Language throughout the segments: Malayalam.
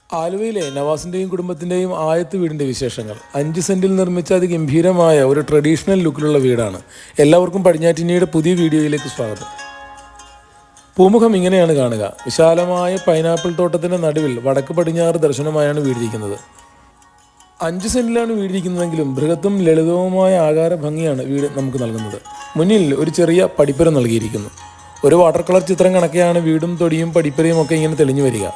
ആലുവയിലെ നവാസിൻ്റെയും കുടുംബത്തിൻ്റെയും ആയത്ത് വീടിൻ്റെ വിശേഷങ്ങൾ. 5 സെൻറ്റിൽ നിർമ്മിച്ച അതിഗംഭീരമായ ഒരു ട്രഡീഷണൽ ലുക്കിലുള്ള വീടാണ്. എല്ലാവർക്കും പടിഞ്ഞാറ്റിനിയുടെ പുതിയ വീഡിയോയിലേക്ക് സ്വാഗതം. പൂമുഖം ഇങ്ങനെയാണ് കാണുക. വിശാലമായ പൈനാപ്പിൾ തോട്ടത്തിൻ്റെ നടുവിൽ വടക്ക് പടിഞ്ഞാറ് ദർശനമായാണ് വീടിരിക്കുന്നത്. 5 സെൻറ്റിലാണ് വീടിരിക്കുന്നതെങ്കിലും ബൃഹത്തും ലളിതവുമായ ആകാര ഭംഗിയാണ് വീട് നമുക്ക് നൽകുന്നത്. മുന്നിൽ ഒരു ചെറിയ പടിപ്പുര നൽകിയിരിക്കുന്നു. ഒരു വാട്ടർ കളർ ചിത്രം കണക്കെയാണ് വീടും തൊടിയും പടിപ്പുരയും ഒക്കെ ഇങ്ങനെ തെളിഞ്ഞു വരിക.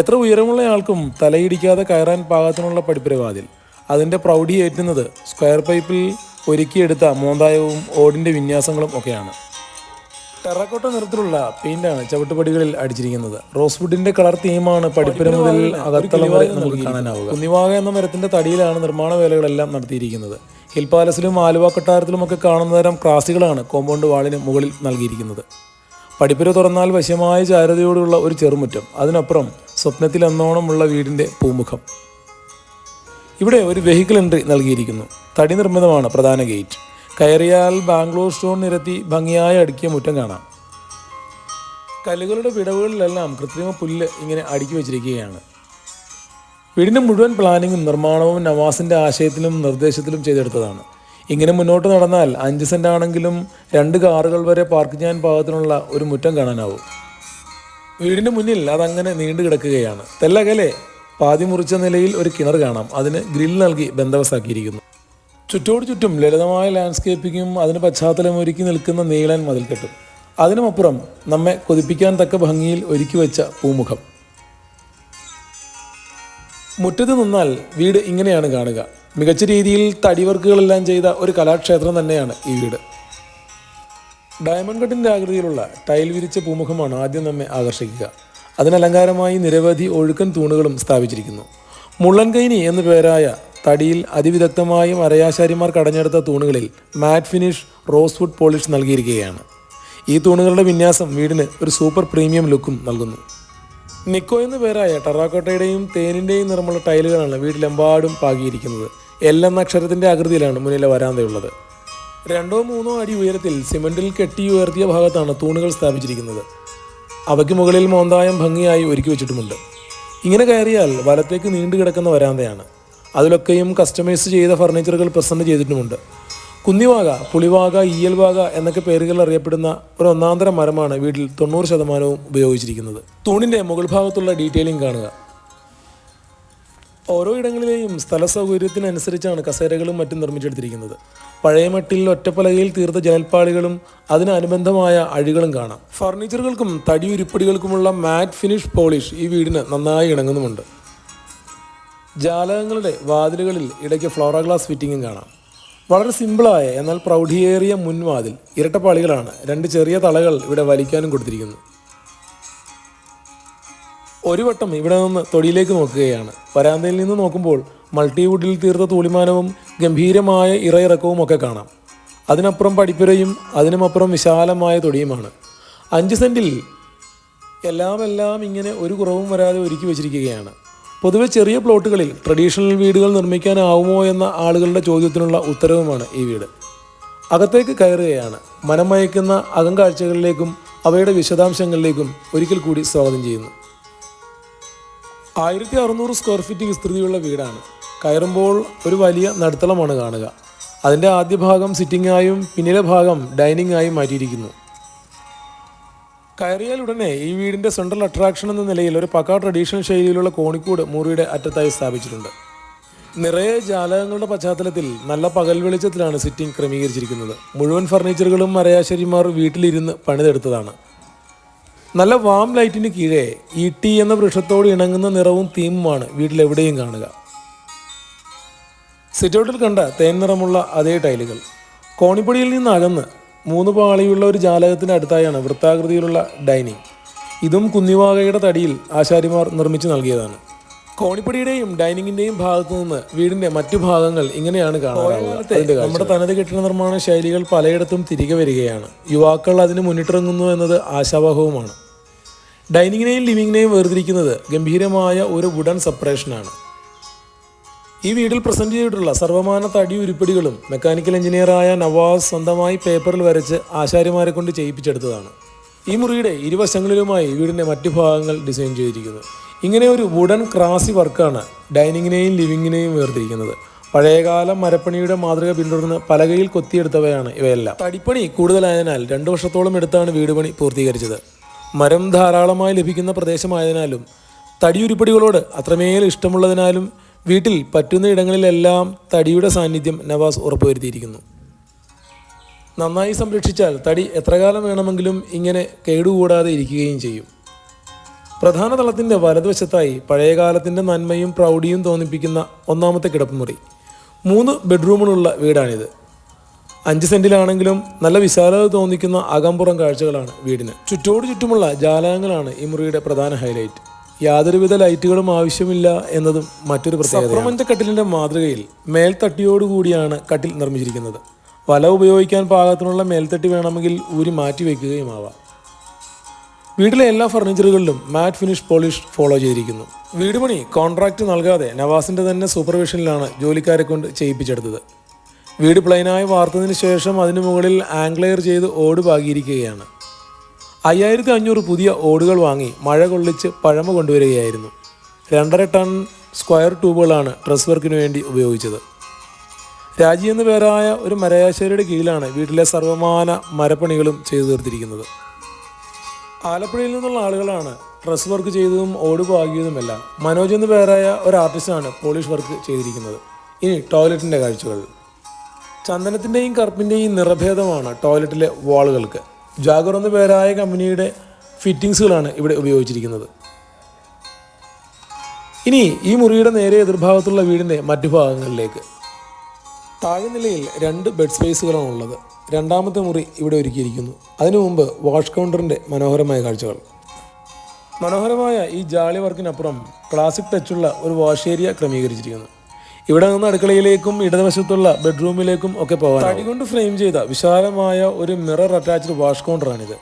എത്ര ഉയരമുള്ള ആൾക്കും തലയിടിക്കാതെ കയറാൻ പാകത്തിനുള്ള പടിപ്പുരവാതിൽ. അതിൻ്റെ പ്രൗഢി ഏറ്റുന്നത് സ്ക്വയർ പൈപ്പിൽ ഒരുക്കിയെടുത്ത മോന്തായവും ഓടിൻ്റെ വിന്യാസങ്ങളും ഒക്കെയാണ്. ടെറക്കോട്ട നിറത്തിലുള്ള പെയിൻ്റാണ് ചവിട്ടുപടികളിൽ അടിച്ചിരിക്കുന്നത്. റോസ്വുഡിൻ്റെ കളർ തീമാണ് പടിപ്പുര മുതൽ അകത്തളം വരെ നമുക്ക് കാണാനാവുക. കുന്നിവാക എന്ന മരത്തിൻ്റെ തടിയിലാണ് നിർമ്മാണ വേലകളെല്ലാം നടത്തിയിരിക്കുന്നത്. ഹിൽ പാലസിലും ആലുവ കൊട്ടാരത്തിലുമൊക്കെ കാണുന്ന തരം ക്രാസികളാണ് കോമ്പൗണ്ട് വാളിന് മുകളിൽ നൽകിയിരിക്കുന്നത്. പടിപ്പുര തുറന്നാൽ വശ്യമായ ചാരുതയോടുള്ള ഒരു ചെറുമുറ്റം, അതിനപ്പുറം സ്വപ്നത്തിൽ എന്നോണമുള്ള വീടിൻ്റെ പൂമുഖം. ഇവിടെ ഒരു വെഹിക്കിൾ എൻട്രി നൽകിയിരിക്കുന്നു. തടി നിർമ്മിതമാണ് പ്രധാന ഗേറ്റ്. കയറിയാൽ ബാംഗ്ലൂർ സ്റ്റോൺ നിരത്തി ഭംഗിയായി അടുക്കിയ മുറ്റം കാണാം. കല്ലുകളുടെ വിടവുകളിലെല്ലാം കൃത്രിമ പുല്ല് ഇങ്ങനെ അടുക്കി വെച്ചിരിക്കുകയാണ്. വീടിൻ്റെ മുഴുവൻ പ്ലാനിങ്ങും നിർമ്മാണവും നവാസിൻ്റെ ആശയത്തിലും നിർദ്ദേശത്തിലും ചെയ്തെടുത്തതാണ്. ഇങ്ങനെ മുന്നോട്ട് നടന്നാൽ 5 സെൻറ്റ് ആണെങ്കിലും 2 കാറുകൾ വരെ പാർക്ക് ചെയ്യാൻ പാകത്തിനുള്ള ഒരു മുറ്റം കാണാനാവും. വീടിൻ്റെ മുന്നിൽ അതങ്ങനെ നീണ്ടു കിടക്കുകയാണ്. തെല്ലകലെ പാതി മുറിച്ച നിലയിൽ ഒരു കിണർ കാണാം. അതിന് ഗ്രിൽ നൽകി ബന്ദോബസ്താക്കിയിരിക്കുന്നു. ചുറ്റോട് ചുറ്റും ലളിതമായ ലാൻഡ്സ്കേപ്പിങ്ങും അതിന് പശ്ചാത്തലം ഒരുക്കി നിൽക്കുന്ന നീളൻ മതിൽക്കെട്ടും, അതിനുമപ്പുറം നമ്മെ കൊതിപ്പിക്കാൻ തക്ക ഭംഗിയിൽ ഒരുക്കി വെച്ച പൂമുഖം. മുറ്റത്ത് നിന്നാൽ വീട് ഇങ്ങനെയാണ് കാണുക. മികച്ച രീതിയിൽ തടി വർക്കുകളെല്ലാം ചെയ്ത ഒരു കലാക്ഷേത്രം തന്നെയാണ് ഈ വീട്. ഡയമണ്ട് കട്ടിൻ്റെ ആകൃതിയിലുള്ള ടൈൽ വിരിച്ച പൂമുഖമാണ് ആദ്യം നമ്മെ ആകർഷിക്കുക. അതിനലങ്കാരമായി നിരവധി ഒഴുക്കൻ തൂണുകളും സ്ഥാപിച്ചിരിക്കുന്നു. മുള്ളൻകൈനി എന്നു പേരായ തടിയിൽ അതിവിദഗ്ധമായും അരയാശാരിമാർ കടഞ്ഞെടുത്ത തൂണുകളിൽ മാറ്റ് ഫിനിഷ് റോസ്വുഡ് പോളിഷ് നൽകിയിരിക്കുകയാണ്. ഈ തൂണുകളുടെ വിന്യാസം വീടിന് ഒരു സൂപ്പർ പ്രീമിയം ലുക്കും നൽകുന്നു. നിക്കോ എന്നു പേരായ ടെറാക്കോട്ടയുടെയും തേനിൻ്റെയും നിറമുള്ള ടൈലുകളാണ് വീട്ടിലെമ്പാടും പാകിയിരിക്കുന്നത്. എൽ എന്ന അക്ഷരത്തിൻ്റെ ആകൃതിയിലാണ് മുന്നിലെ വരാന്തയുള്ളത്. 2-3 അടി ഉയരത്തിൽ സിമൻറ്റിൽ കെട്ടി ഉയർത്തിയ ഭാഗത്താണ് തൂണുകൾ സ്ഥാപിച്ചിരിക്കുന്നത്. അവയ്ക്ക് മുകളിൽ മോന്തായം ഭംഗിയായി ഒരുക്കി വെച്ചിട്ടുമുണ്ട്. ഇങ്ങനെ കയറിയാൽ വലത്തേക്ക് നീണ്ടു കിടക്കുന്ന വരാന്തയാണ്. അതിലൊക്കെയും കസ്റ്റമൈസ് ചെയ്ത ഫർണിച്ചറുകൾ പ്രസൻറ്റ് ചെയ്തിട്ടുമുണ്ട്. കുന്നിവാക, പുളിവാക, ഈയൽവാക എന്നൊക്കെ പേരുകൾ അറിയപ്പെടുന്ന ഒരു ഒന്നാന്തര മരമാണ് വീട്ടിൽ 90% ഉപയോഗിച്ചിരിക്കുന്നത്. തൂണിൻ്റെ മുകൾ ഭാഗത്തുള്ള ഡീറ്റെയിലിംഗ് കാണുക. ഓരോ ഇടങ്ങളിലെയും സ്ഥല സൗകര്യത്തിനനുസരിച്ചാണ് കസേരകളും മറ്റും നിർമ്മിച്ചെടുത്തിരിക്കുന്നത്. പഴയ മട്ടിൽ ഒറ്റപ്പലകയിൽ തീർത്ത ജനൽപ്പാളികളും അതിനനുബന്ധമായ അഴികളും കാണാം. ഫർണിച്ചറുകൾക്കും തടി ഉരുപ്പടികൾക്കുമുള്ള മാറ്റ് ഫിനിഷ് പോളിഷ് ഈ വീടിന് നന്നായി ഇണങ്ങുന്നുമുണ്ട്. ജാലകങ്ങളുടെ വാതിലുകളിൽ ഇടയ്ക്ക് ഫ്ലോറ ഗ്ലാസ് ഫിറ്റിങ്ങും കാണാം. വളരെ സിമ്പിളായ എന്നാൽ പ്രൗഢിയേറിയ മുൻവാതിൽ. ഇരട്ടപ്പാളികളാണ്. 2 ചെറിയ തളകൾ ഇവിടെ വലിക്കാനും കൊടുത്തിരിക്കുന്നു. ഒരു വട്ടം ഇവിടെ നിന്ന് തൊടിയിലേക്ക് നോക്കുകയാണ്. വരാന്തയിൽ നിന്ന് നോക്കുമ്പോൾ മൾട്ടിവുഡിൽ തീർത്ത തൂളിമാനവും ഗംഭീരമായ ഇറയിറക്കവും ഒക്കെ കാണാം. അതിനപ്പുറം പടിപ്പുരയും അതിനുമപ്പുറം വിശാലമായ തൊടിയുമാണ്. 5 സെൻറ്റിൽ എല്ലാം ഇങ്ങനെ ഒരു കുറവും വരാതെ ഒരുക്കി വെച്ചിരിക്കുകയാണ്. പൊതുവെ ചെറിയ പ്ലോട്ടുകളിൽ ട്രഡീഷണൽ വീടുകൾ നിർമ്മിക്കാനാവുമോ എന്ന ആളുകളുടെ ചോദ്യത്തിനുള്ള ഉത്തരവുമാണ് ഈ വീട്. അകത്തേക്ക് കയറുകയാണ്. മനം മയക്കുന്ന അകം കാഴ്ചകളിലേക്കും അവയുടെ വിശദാംശങ്ങളിലേക്കും ഒരിക്കൽ കൂടി സ്വാഗതം ചെയ്യുന്നു. 1600 സ്ക്വയർ ഫീറ്റ് വിസ്തൃതിയുള്ള വീടാണ്. കയറുമ്പോൾ ഒരു വലിയ നടുത്തളമാണ് കാണുക. അതിൻ്റെ ആദ്യ ഭാഗം സിറ്റിംഗായും പിന്നിലെ ഭാഗം ഡൈനിങ്ങായും മാറ്റിയിരിക്കുന്നു. കയറിയാൽ ഉടനെ ഈ വീടിൻ്റെ സെൻട്രൽ അട്രാക്ഷൻ എന്ന നിലയിൽ ഒരു പക്കാ ട്രഡീഷണൽ ശൈലിയിലുള്ള കോണിക്കൂട് മുറിയുടെ അറ്റത്തായി സ്ഥാപിച്ചിട്ടുണ്ട്. നിറയെ ജാലകങ്ങളുടെ പശ്ചാത്തലത്തിൽ നല്ല പകൽ വെളിച്ചത്തിലാണ് സിറ്റിംഗ് ക്രമീകരിച്ചിരിക്കുന്നത്. മുഴുവൻ ഫർണിച്ചറുകളും അരയാശാരിമാർ വീട്ടിലിരുന്ന് പണിതെടുത്തതാണ്. നല്ല വാം ലൈറ്റിന് കീഴേ ഈട്ടി എന്ന വൃക്ഷത്തോട് ഇണങ്ങുന്ന നിറവും തീമുമാണ് വീട്ടിലെവിടെയും കാണുക. സിറ്റൗട്ടിൽ കണ്ട തേൻ നിറമുള്ള അതേ ടൈലുകൾ. കോണിപ്പടിയിൽ നിന്ന് അകന്ന് 3 പാളിയുള്ള ഒരു ജാലകത്തിൻ്റെ അടുത്തായാണ് വൃത്താകൃതിയിലുള്ള ഡൈനിങ്. ഇതും കുന്നിവാകയുടെ തടിയിൽ ആശാരിമാർ നിർമ്മിച്ചു നൽകിയതാണ്. കോണിപ്പടിയുടെയും ഡൈനിങ്ങിൻ്റെയും ഭാഗത്തു നിന്ന് വീടിൻ്റെ മറ്റു ഭാഗങ്ങൾ ഇങ്ങനെയാണ് കാണാറുള്ളത്. നമ്മുടെ തനത് കെട്ടിട നിർമ്മാണ ശൈലികൾ പലയിടത്തും തിരികെ വരികയാണ്. യുവാക്കൾ അതിന് മുന്നിട്ടിറങ്ങുന്നു എന്നത് ആശാവഹവുമാണ്. ഡൈനിങ്ങിനെയും ലിവിങ്ങിനെയും വേർതിരിക്കുന്നത് ഗംഭീരമായ ഒരു വുഡൻ സെപ്പറേഷനാണ്. ഈ വീട്ടിൽ പ്രസൻറ്റ് ചെയ്തിട്ടുള്ള സർവ്വമാന തടി ഉരുപ്പടികളും മെക്കാനിക്കൽ എഞ്ചിനീയറായ നവാസ് സ്വന്തമായി പേപ്പറിൽ വരച്ച് ആശാരിമാരെ കൊണ്ട് ചെയ്യിപ്പിച്ചെടുത്തതാണ്. ഈ മുറിയുടെ ഇരുവശങ്ങളിലുമായി വീടിൻ്റെ മറ്റു ഭാഗങ്ങൾ ഡിസൈൻ ചെയ്തിരിക്കുന്നു. ഇങ്ങനെ ഒരു വുഡൻ ക്രാസി വർക്കാണ് ഡൈനിങ്ങിനെയും ലിവിങ്ങിനെയും വേർതിരിക്കുന്നത്. പഴയകാല മരപ്പണിയുടെ മാതൃക പിന്തുടർന്ന് പലകയിൽ കൊത്തിയെടുത്തവയാണ് ഇവയെല്ലാം. തടിപ്പണി കൂടുതലായതിനാൽ 2 വർഷത്തോളം എടുത്താണ് വീട് പണി പൂർത്തീകരിച്ചത്. മരം ധാരാളമായി ലഭിക്കുന്ന പ്രദേശമായതിനാലും തടിയുരുപ്പടികളോട് അത്രമേൽ ഇഷ്ടമുള്ളതിനാലും വീട്ടിൽ പറ്റുന്ന ഇടങ്ങളിലെല്ലാം തടിയുടെ സാന്നിധ്യം നവാസ് ഉറപ്പുവരുത്തിയിരിക്കുന്നു. നന്നായി സംരക്ഷിച്ചാൽ തടി എത്ര കാലം വേണമെങ്കിലും ഇങ്ങനെ കേടുകൂടാതെ ഇരിക്കുകയും ചെയ്യും. പ്രധാന തളത്തിൻ്റെ വലതുവശത്തായി പഴയകാലത്തിൻ്റെ നന്മയും പ്രൗഢിയും തോന്നിപ്പിക്കുന്ന ഒന്നാമത്തെ കിടപ്പുമുറി. 3 ബെഡ്റൂമുകളുള്ള വീടാണിത്. 5 സെൻറ്റിലാണെങ്കിലും നല്ല വിശാലത തോന്നിക്കുന്ന അകമ്പുറം കാഴ്ചകളാണ് വീടിന്. ചുറ്റോട് ചുറ്റുമുള്ള ജാലകങ്ങളാണ് ഈ മുറിയുടെ പ്രധാന ഹൈലൈറ്റ്. യാതൊരുവിധ ലൈറ്റുകളും ആവശ്യമില്ല എന്നതും മറ്റൊരു പ്രത്യേകത. സപ്രമഞ്ച കട്ടിലിൻ്റെ മാതൃകയിൽ മേൽത്തട്ടിയോടുകൂടിയാണ് കട്ടിൽ നിർമ്മിച്ചിരിക്കുന്നത്. വല ഉപയോഗിക്കാൻ പാകത്തിനുള്ള മേൽത്തട്ടി വേണമെങ്കിൽ ഊരി മാറ്റി വയ്ക്കുകയും ആവാം. വീട്ടിലെ എല്ലാ ഫർണിച്ചറുകളിലും മാറ്റ് ഫിനിഷ് പോളിഷ് ഫോളോ ചെയ്തിരിക്കുന്നു. വീട് പണി കോൺട്രാക്റ്റ് നൽകാതെ നവാസിൻ്റെ തന്നെ സൂപ്പർവിഷനിലാണ് ജോലിക്കാരെ കൊണ്ട് ചെയ്യിപ്പിച്ചെടുത്തത്. വീട് പ്ലെയിനായി വാർത്തതിന് ശേഷം അതിനു മുകളിൽ ആംഗ്ലെയർ ചെയ്ത് ഓട് പാകിയിരിക്കുകയാണ്. 5500 പുതിയ ഓടുകൾ വാങ്ങി മഴ കൊള്ളിച്ച് പഴമ കൊണ്ടുവരികയായിരുന്നു. 2.5 ടൺ സ്ക്വയർ ട്യൂബുകളാണ് ഡ്രസ് വർക്കിനു വേണ്ടി ഉപയോഗിച്ചത്. രാജി എന്നു പേരായ ഒരു മരയാശേരിയുടെ കീഴിലാണ് വീട്ടിലെ സർവമാന മരപ്പണികളും ചെയ്തു തീർത്തിരിക്കുന്നത്. ആലപ്പുഴയിൽ നിന്നുള്ള ആളുകളാണ് ഡ്രസ് വർക്ക് ചെയ്തതും ഓട് പാകിയതുമെല്ലാം. മനോജ് എന്നു പേരായ ഒരു ആർട്ടിസ്റ്റാണ് പോളിഷ് വർക്ക് ചെയ്തിരിക്കുന്നത്. ഇനി ടോയ്ലറ്റിൻ്റെ കാഴ്ചകൾ. ചന്ദനത്തിൻ്റെയും കറുപ്പിൻ്റെയും നിറഭേദമാണ് ടോയ്ലറ്റിലെ വാളുകൾക്ക്. ജാഗർ എന്നു പേരായ കമ്പനിയുടെ ഫിറ്റിങ്സുകളാണ് ഇവിടെ ഉപയോഗിച്ചിരിക്കുന്നത്. ഇനി ഈ മുറിയുടെ നേരെ എതിർഭാഗത്തുള്ള വീടിൻ്റെ മറ്റു ഭാഗങ്ങളിലേക്ക്. താഴെ നിലയിൽ 2 ബെഡ് സ്പേസുകളാണ് ഉള്ളത്. 2ാമത്തെ മുറി ഇവിടെ ഒരുക്കിയിരിക്കുന്നു. അതിനു മുമ്പ് വാഷ് കൗണ്ടറിൻ്റെ മനോഹരമായ കാഴ്ചകൾ. മനോഹരമായ ഈ ജാളി വർക്കിനപ്പുറം ക്ലാസിക് ടച്ചുള്ള ഒരു വാഷ് ഏരിയ ക്രമീകരിച്ചിരിക്കുന്നു. ഇവിടെ നിന്ന് അടുക്കളയിലേക്കും ഇടതുവശത്തുള്ള ബെഡ്റൂമിലേക്കും ഒക്കെ പോകാൻ തടികൊണ്ട് ഫ്രെയിം ചെയ്ത വിശാലമായ ഒരു മിറർ അറ്റാച്ച്ഡ് വാഷ് കൗണ്ടറാണിത്.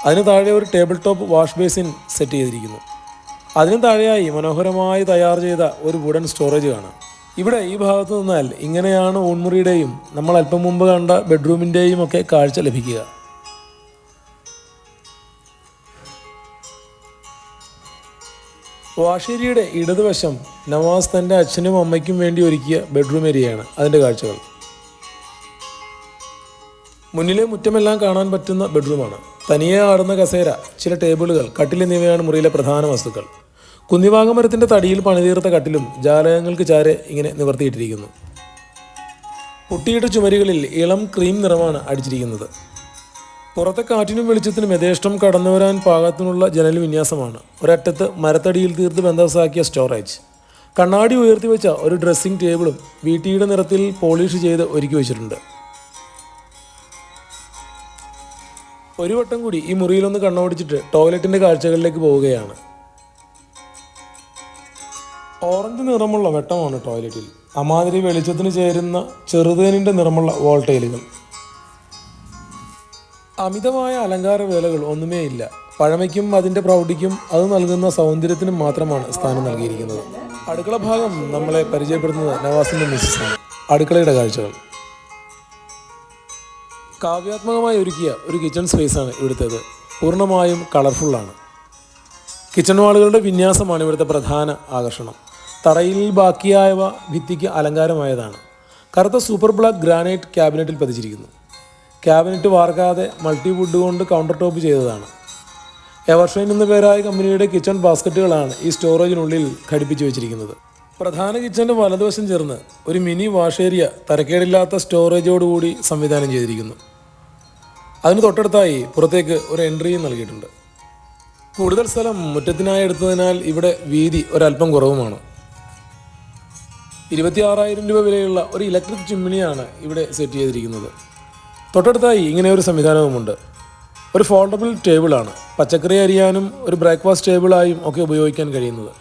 അതിന് താഴെ ഒരു table top wash basin set ചെയ്തിരിക്കുന്നു. അതിന് താഴെയായി മനോഹരമായി തയ്യാർ ചെയ്ത ഒരു വുഡൻ സ്റ്റോറേജ് കാണാം. ഇവിടെ ഈ ഭാഗത്ത് നിന്നാൽ ഇങ്ങനെയാണ് ഊൺമുറിയുടെയും നമ്മൾ അല്പം മുമ്പ് കണ്ട ബെഡ്റൂമിൻ്റെയും ഒക്കെ കാഴ്ച ലഭിക്കുക. വാഷേരിയുടെ ഇടതുവശം നവാസ് തൻ്റെ അച്ഛനും അമ്മയ്ക്കും വേണ്ടി ഒരുക്കിയ ബെഡ്റൂം ഏരിയയാണ്. അതിൻ്റെ കാഴ്ചകൾ. മുന്നിലെ മുറ്റമെല്ലാം കാണാൻ പറ്റുന്ന ബെഡ്റൂമാണ്. തനിയെ ആടുന്ന കസേര, ചില ടേബിളുകൾ, കട്ടിൽ എന്നിവയാണ് മുറിയിലെ പ്രധാന വസ്തുക്കൾ. കുന്നിവാങ്ങമരത്തിൻ്റെ തടിയിൽ പണിതീർത്ത കട്ടിലും ജാലകങ്ങൾക്ക് ചാരെ ഇങ്ങനെ നിവർത്തിയിട്ടിരിക്കുന്നു. പൊട്ടിയിട്ട ചുമരുകളിൽ ഇളം ക്രീം നിറമാണ് അടിച്ചിരിക്കുന്നത്. പുറത്തെ കാറ്റിനും വെളിച്ചത്തിനും യഥേഷ്ടം കടന്നു വരാൻ പാകത്തിനുള്ള ജനൽ വിന്യാസമാണ്. ഒരറ്റത്ത് മരത്തടിയിൽ തീർത്ത് ബന്ധവസാക്കിയ സ്റ്റോറേജ്. കണ്ണാടി ഉയർത്തി വെച്ച ഒരു ഡ്രസ്സിംഗ് ടേബിളും വീട്ടിയുടെ നിറത്തിൽ പോളിഷ് ചെയ്ത് ഒരുക്കി വെച്ചിട്ടുണ്ട്. ഒരു വട്ടം കൂടി ഈ മുറിയിലൊന്ന് കണ്ണോടിച്ചിട്ട് ടോയ്ലറ്റിൻ്റെ കാഴ്ചകളിലേക്ക് പോവുകയാണ്. ഓറഞ്ച് നിറമുള്ള വെട്ടമാണ് ടോയ്ലറ്റിൽ. അമാതിരി വെളിച്ചത്തിന് ചേരുന്ന ചെറുതേനിൻ്റെ നിറമുള്ള വോൾട്ടൈലുകൾ. അമിതമായ അലങ്കാര വേലകൾ ഒന്നുമേ ഇല്ല. പഴമയ്ക്കും അതിൻ്റെ പ്രൗഢിക്കും അത് നൽകുന്ന സൗന്ദര്യത്തിനും മാത്രമാണ് സ്ഥാനം നൽകിയിരിക്കുന്നത്. അടുക്കള ഭാഗം നമ്മളെ പരിചയപ്പെടുത്തുന്നത് നവാസിൻ്റെ മിസ്സസാണ്. അടുക്കളയുടെ കാഴ്ചകൾ. കാവ്യാത്മകമായി ഒരുക്കിയ ഒരു കിച്ചൺ സ്പേസാണ് ഇവിടുത്തേത്. പൂർണ്ണമായും കളർഫുള്ളാണ്. കിച്ചൺ വാളുകളുടെ വിന്യാസമാണ് ഇവിടുത്തെ പ്രധാന ആകർഷണം. തറയിൽ ബാക്കിയായവ ഭിത്തിക്ക് അലങ്കാരമായതാണ്. കറുത്ത സൂപ്പർ ബ്ലാക്ക് ഗ്രാനൈറ്റ് ക്യാബിനറ്റിൽ പതിച്ചിരിക്കുന്നു. ക്യാബിനറ്റ് വാർക്കാതെ മൾട്ടിവുഡ് കൊണ്ട് കൗണ്ടർ ടോപ്പ് ചെയ്തതാണ്. എവർഷൈൻ എന്ന പേരായ കമ്പനിയുടെ കിച്ചൺ ബാസ്ക്കറ്റുകളാണ് ഈ സ്റ്റോറേജിനുള്ളിൽ ഘടിപ്പിച്ചു വെച്ചിരിക്കുന്നത്. പ്രധാന കിച്ചൻ്റെ വലതുവശം ചേർന്ന് ഒരു മിനി വാഷ് ഏരിയ തരക്കേടില്ലാത്ത സ്റ്റോറേജോടുകൂടി സംവിധാനം ചെയ്തിരിക്കുന്നു. അതിന് തൊട്ടടുത്തായി പുറത്തേക്ക് ഒരു എൻട്രിയും നൽകിയിട്ടുണ്ട്. കൂടുതൽ സ്ഥലം മുറ്റത്തിനായി എടുത്തതിനാൽ ഇവിടെ വീതി ഒരല്പം കുറവുമാണ്. 26,000 രൂപ വിലയുള്ള ഒരു ഇലക്ട്രിക് ചിമ്മിനിയാണ് ഇവിടെ സെറ്റ് ചെയ്തിരിക്കുന്നത്. തൊട്ടടുത്തായി ഇങ്ങനെ ഒരു സംവിധാനവുമുണ്ട്. ഒരു ഫോൾഡബിൾ ടേബിളാണ്. പച്ചക്കറി അരിയാനും ഒരു ബ്രേക്ക്ഫാസ്റ്റ് ടേബിളായും ഒക്കെ ഉപയോഗിക്കാൻ കഴിയുന്നത്.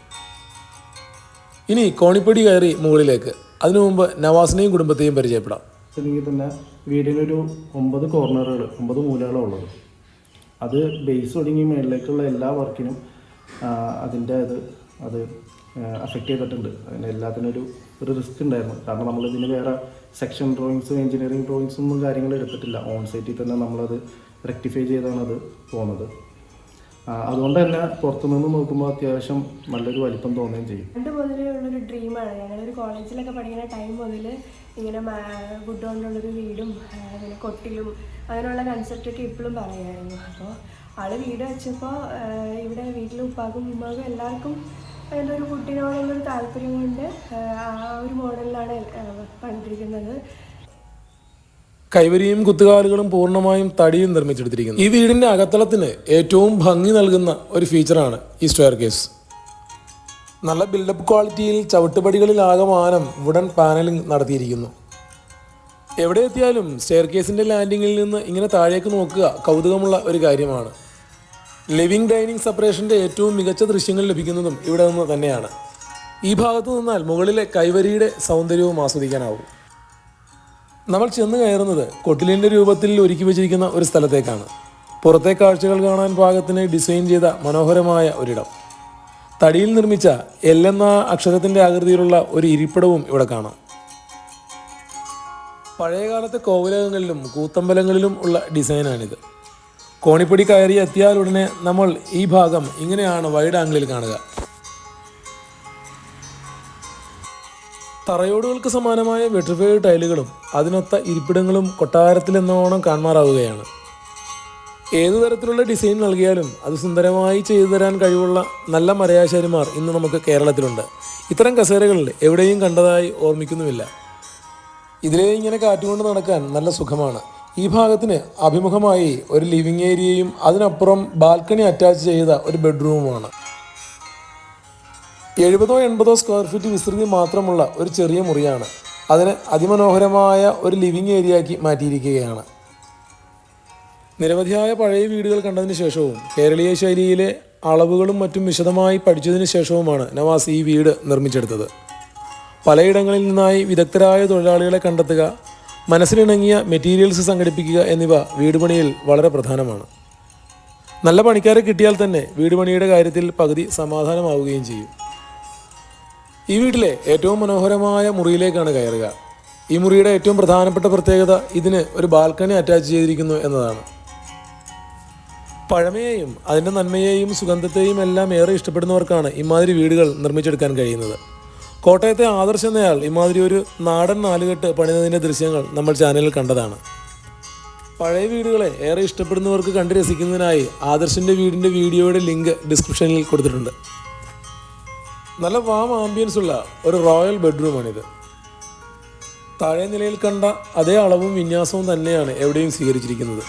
ഇനി കോണിപ്പടി കയറി മുകളിലേക്ക്. അതിനു മുമ്പ് നവാസിനെയും കുടുംബത്തെയും പരിചയപ്പെടാം. തന്നെ വീടിനൊരു 9 കോർണറുകൾ, 9 മൂലകളാണ് ഉള്ളത്. അത് ബേസ് ഒടുങ്ങി മേളിലേക്കുള്ള എല്ലാ വർക്കിനും അത് അഫക്റ്റ് ചെയ്തിട്ടുണ്ട്. അതിന് എല്ലാത്തിനും ഒരു റിസ്ക് ഉണ്ടായിരുന്നു. കാരണം നമ്മളിതിന് വേറെ സെക്ഷൻ ഡ്രോയിങ്സും എഞ്ചിനീയറിംഗ് ഡ്രോയിങ്സും ഒന്നും കാര്യങ്ങൾ എടുത്തിട്ടില്ല. ഓൺ സൈറ്റിൽ തന്നെ നമ്മളത് റെക്ടിഫൈ ചെയ്താണ് അത് പോകുന്നത്. അതുകൊണ്ട് തന്നെ പുറത്തുനിന്ന് നോക്കുമ്പോൾ അത്യാവശ്യം നല്ലൊരു വലിപ്പം തോന്നുകയും ചെയ്യും. പണ്ട് മുതലേ ഉള്ളൊരു ഡ്രീമാണ്. ഞങ്ങളൊരു കോളേജിലൊക്കെ പഠിക്കുന്ന ടൈം മുതൽ ഇങ്ങനെ വുഡ് കൊണ്ടുള്ളൊരു വീടും പിന്നെ കൊട്ടിലും അങ്ങനെയുള്ള കൺസെപ്റ്റൊക്കെ ഇപ്പോഴും പറയുമായിരുന്നു. അപ്പോൾ ആള് വീട് വെച്ചപ്പോൾ ഇവിടെ വീട്ടിൽ ഉപ്പാക്കും ഉമ്മാക്കും എല്ലാവർക്കും അതിൻ്റെ ഒരു വുഡിനോടുള്ളൊരു താല്പര്യം കൊണ്ട് ആ ഒരു മോഡലിലാണ് കണ്ടിരിക്കുന്നത്. കൈവരിയും കുത്തുകാലുകളും പൂർണ്ണമായും തടിയും നിർമ്മിച്ചെടുത്തിരിക്കുന്നു. ഈ വീടിന്റെ അകത്തളത്തിന് ഏറ്റവും ഭംഗി നൽകുന്ന ഒരു ഫീച്ചറാണ് ഈ സ്റ്റെയർ കേസ്. നല്ല ബിൽഡപ്പ് ക്വാളിറ്റിയിൽ ചവിട്ടുപടികളിലാകമാനം വുഡൻ പാനലിംഗ് നടത്തിയിരിക്കുന്നു. എവിടെ എത്തിയാലും സ്റ്റെയർ കേസിന്റെ ലാൻഡിങ്ങിൽ നിന്ന് ഇങ്ങനെ താഴേക്ക് നോക്കുക കൗതുകമുള്ള ഒരു കാര്യമാണ്. ലിവിംഗ് ഡൈനിങ് സെപ്പറേഷന്റെ ഏറ്റവും മികച്ച ദൃശ്യങ്ങൾ ലഭിക്കുന്നതും ഇവിടെ നിന്ന് തന്നെയാണ്. ഈ ഭാഗത്ത് നിന്നാൽ മുകളിലെ കൈവരിയുടെ സൗന്ദര്യവും ആസ്വദിക്കാനാവും. നമ്മൾ ചെന്ന് കയറുന്നത് കൊട്ടിലിൻ്റെ രൂപത്തിൽ ഒരുക്കി വെച്ചിരിക്കുന്ന ഒരു സ്ഥലത്തേക്കാണ്. പുറത്തെ കാഴ്ചകൾ കാണാൻ പാകത്തിന് ഡിസൈൻ ചെയ്ത മനോഹരമായ ഒരിടം. തടിയിൽ നിർമ്മിച്ച എൽ എന്ന അക്ഷരത്തിൻ്റെ ആകൃതിയിലുള്ള ഒരു ഇരിപ്പിടവും ഇവിടെ കാണാം. പഴയകാലത്തെ കോവിലകങ്ങളിലും കൂത്തമ്പലങ്ങളിലും ഉള്ള ഡിസൈനാണിത്. കോണിപ്പടി കയറി എത്തിയാലുടനെ നമ്മൾ ഈ ഭാഗം ഇങ്ങനെയാണ് വൈഡ് ആംഗിളിൽ കാണുക. തറയോടുകൾക്ക് സമാനമായ വെട്രിഫൈഡ് ടൈലുകളും അതിനൊത്ത ഇരിപ്പിടങ്ങളും കൊട്ടാരത്തിലെന്നോണം കാണാറാവുകയാണ്. ഏതു തരത്തിലുള്ള ഡിസൈൻ നൽകിയാലും അത് സുന്ദരമായി ചെയ്തു തരാൻ കഴിവുള്ള നല്ല മരയാശാരിമാർ ഇന്ന് നമുക്ക് കേരളത്തിലുണ്ട്. ഇത്തരം കസേരകൾ എവിടെയും കണ്ടതായി ഓർമ്മിക്കുന്നുമില്ല. ഇതിലേ ഇങ്ങനെ കാറ്റുകൊണ്ട് നടക്കാൻ നല്ല സുഖമാണ്. ഈ ഭാഗത്തിന് അഭിമുഖമായി ഒരു ലിവിംഗ് ഏരിയയും അതിനപ്പുറം ബാൽക്കണി അറ്റാച്ച് ചെയ്ത ഒരു ബെഡ്റൂമുമാണ്. 70-80 സ്ക്വയർ ഫീറ്റ് വിസ്തൃതി മാത്രമുള്ള ഒരു ചെറിയ മുറിയാണ്. അതിന് അതിമനോഹരമായ ഒരു ലിവിംഗ് ഏരിയയാക്കി മാറ്റിയിരിക്കുകയാണ്. നിരവധിയായ പഴയ വീടുകൾ കണ്ടതിന് ശേഷവും കേരളീയ ശൈലിയിലെ അളവുകളും മറ്റും വിശദമായി പഠിച്ചതിന് ശേഷവുമാണ് നവാസ് ഈ വീട് നിർമ്മിച്ചെടുത്തത്. പലയിടങ്ങളിൽ നിന്നായി വിദഗ്ധരായ തൊഴിലാളികളെ കണ്ടെത്തുക, മനസ്സിനിണങ്ങിയ മെറ്റീരിയൽസ് സംഘടിപ്പിക്കുക എന്നിവ വീട് പണിയിൽ വളരെ പ്രധാനമാണ്. നല്ല പണിക്കാരെ കിട്ടിയാൽ തന്നെ വീട് പണിയുടെ കാര്യത്തിൽ പകുതി സമാധാനമാവുകയും ചെയ്യും. ഈ വീട്ടിലെ ഏറ്റവും മനോഹരമായ മുറിയിലേക്കാണ് കയറുക. ഈ മുറിയുടെ ഏറ്റവും പ്രധാനപ്പെട്ട പ്രത്യേകത ഇതിന് ഒരു ബാൽക്കണി അറ്റാച്ച് ചെയ്തിരിക്കുന്നു എന്നതാണ്. പഴമയെയും അതിൻ്റെ നന്മയെയും സുഗന്ധത്തെയും എല്ലാം ഏറെ ഇഷ്ടപ്പെടുന്നവർക്കാണ് ഇമാതിരി വീടുകൾ നിർമ്മിച്ചെടുക്കാൻ കഴിയുന്നത്. കോട്ടയത്തെ ആദർശ് എന്നയാൾ ഇമാതിരി ഒരു നാടൻ നാലുകെട്ട് പണിതതിൻ്റെ ദൃശ്യങ്ങൾ നമ്മൾ ചാനലിൽ കണ്ടതാണ്. പഴയ വീടുകളെ ഏറെ ഇഷ്ടപ്പെടുന്നവർക്ക് കണ്ടു രസിക്കുന്നതിനായി ആദർശിൻ്റെ വീടിൻ്റെ വീഡിയോയുടെ ലിങ്ക് ഡിസ്ക്രിപ്ഷനിൽ കൊടുത്തിട്ടുണ്ട്. നല്ല വാം ആംബിയൻസ് ഉള്ള ഒരു റോയൽ ബെഡ്റൂമാണിത്. താഴെ നിലയിൽ കണ്ട അതേ അളവും വിന്യാസവും തന്നെയാണ് എവിടെയും സ്വീകരിച്ചിരിക്കുന്നത്.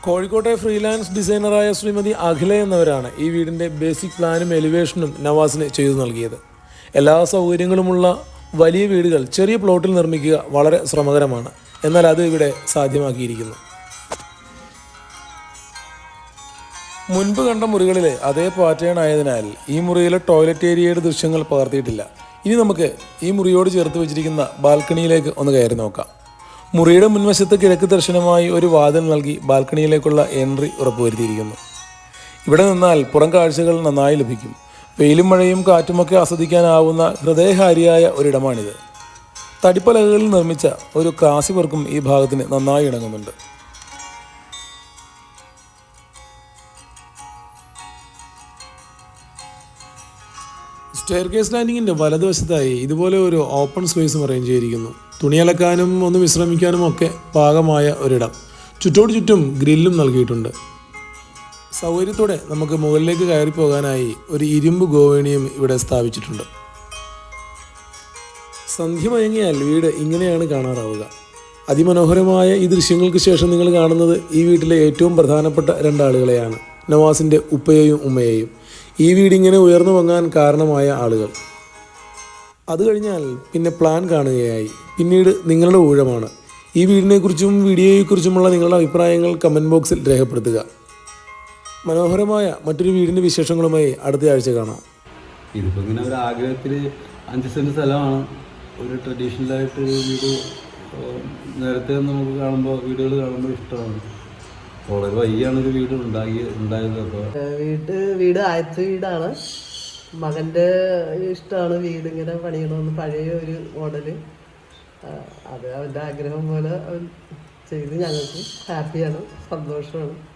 കോഴിക്കോട്ടെ ഫ്രീലാൻസ് ഡിസൈനറായ ശ്രീമതി അഖില എന്നവരാണ് ഈ വീടിൻ്റെ ബേസിക് പ്ലാനും എലിവേഷനും നവാസിന് ചെയ്തു നൽകിയത്. എല്ലാ സൗകര്യങ്ങളുമുള്ള വലിയ വീടുകൾ ചെറിയ പ്ലോട്ടിൽ നിർമ്മിക്കുക വളരെ ശ്രമകരമാണ്. എന്നാൽ അത് ഇവിടെ സാധ്യമാക്കിയിരിക്കുന്നു. മുൻപ് കണ്ട മുറികളിലെ അതേ പാറ്റേൺ ആയതിനാൽ ഈ മുറിയിലെ ടോയ്ലറ്റ് ഏരിയയുടെ ദൃശ്യങ്ങൾ പകർത്തിയിട്ടില്ല. ഇനി നമുക്ക് ഈ മുറിയോട് ചേർത്ത് വെച്ചിരിക്കുന്ന ബാൽക്കണിയിലേക്ക് ഒന്ന് കയറി നോക്കാം. മുറിയുടെ മുൻവശത്ത് കിഴക്ക് ദർശനമായി ഒരു വാതിൽ നൽകി ബാൽക്കണിയിലേക്കുള്ള എൻട്രി ഉറപ്പുവരുത്തിയിരിക്കുന്നു. ഇവിടെ നിന്നാൽ പുറം കാഴ്ചകൾ നന്നായി ലഭിക്കും. വെയിലും മഴയും കാറ്റുമൊക്കെ ആസ്വദിക്കാനാവുന്ന ഹൃദയഹാരിയായ ഒരിടമാണിത്. തടിപ്പലകകളിൽ നിർമ്മിച്ച ഒരു ക്രാസി വർക്കും ഈ ഭാഗത്തിന് നന്നായി ഇണങ്ങുന്നുണ്ട്. സ്റ്റെയർ കേസ് ലാൻഡിങ്ങിൻ്റെ വലതുവശത്തായി ഇതുപോലെ ഒരു ഓപ്പൺ സ്പേസും അറേഞ്ച് ചെയ്തിരിക്കുന്നു. തുണിയലക്കാനും ഒന്ന് വിശ്രമിക്കാനും ഒക്കെ പാകമായ ഒരിടം. ചുറ്റോട് ചുറ്റും ഗ്രില്ലും നൽകിയിട്ടുണ്ട്. സൗകര്യത്തോടെ നമുക്ക് മുകളിലേക്ക് കയറി പോകാനായി ഒരു ഇരുമ്പ് ഗോവേണിയും ഇവിടെ സ്ഥാപിച്ചിട്ടുണ്ട്. സന്ധ്യ മയങ്ങിയാൽ വീട് ഇങ്ങനെയാണ് കാണാറാവുക. അതിമനോഹരമായ ഈ ദൃശ്യങ്ങൾക്ക് ശേഷം നിങ്ങൾ കാണുന്നത് ഈ വീട്ടിലെ ഏറ്റവും പ്രധാനപ്പെട്ട രണ്ടാളുകളെയാണ്, നവാസിൻ്റെ ഉപ്പയെയും ഉമ്മയെയും. ഈ വീടിങ്ങനെ ഉയർന്നു പൊങ്ങാൻ കാരണമായ ആളുകൾ. അത് കഴിഞ്ഞാൽ പിന്നെ പ്ലാൻ കാണുകയായി. പിന്നീട് നിങ്ങളുടെ ഊഴമാണ്. ഈ വീടിനെക്കുറിച്ചും വീഡിയോയെക്കുറിച്ചുമുള്ള നിങ്ങളുടെ അഭിപ്രായങ്ങൾ കമൻറ്റ് ബോക്സിൽ രേഖപ്പെടുത്തുക. മനോഹരമായ മറ്റൊരു വീടിൻ്റെ വിശേഷങ്ങളുമായി അടുത്ത ആഴ്ച കാണാം. ഇതിപ്പോൾ ഇങ്ങനെ ഒരു ആഗ്രഹത്തിൽ 5 സെൻറ്റ് സ്ഥലമാണ്. ഒരു ട്രഡീഷണലായിട്ട് വീട് നേരത്തെ നമുക്ക് കാണുമ്പോൾ വീടുകൾ കാണുമ്പോൾ ഇഷ്ടമാണ്. വളരെ വൈകിയാണ് ഒരു വീട് ഉണ്ടായത്. അപ്പോൾ വീട് ആദ്യത്തെ വീടാണ്. മകൻ്റെ ഇഷ്ടമാണ് വീട് ഇങ്ങനെ പണിയണമെന്ന്, പഴയ ഒരു മോഡല്. അത് അവൻ്റെ ആഗ്രഹം പോലെ അവൻ ചെയ്ത് ഞങ്ങൾക്ക് ഹാപ്പിയാണ്, സന്തോഷമാണ്.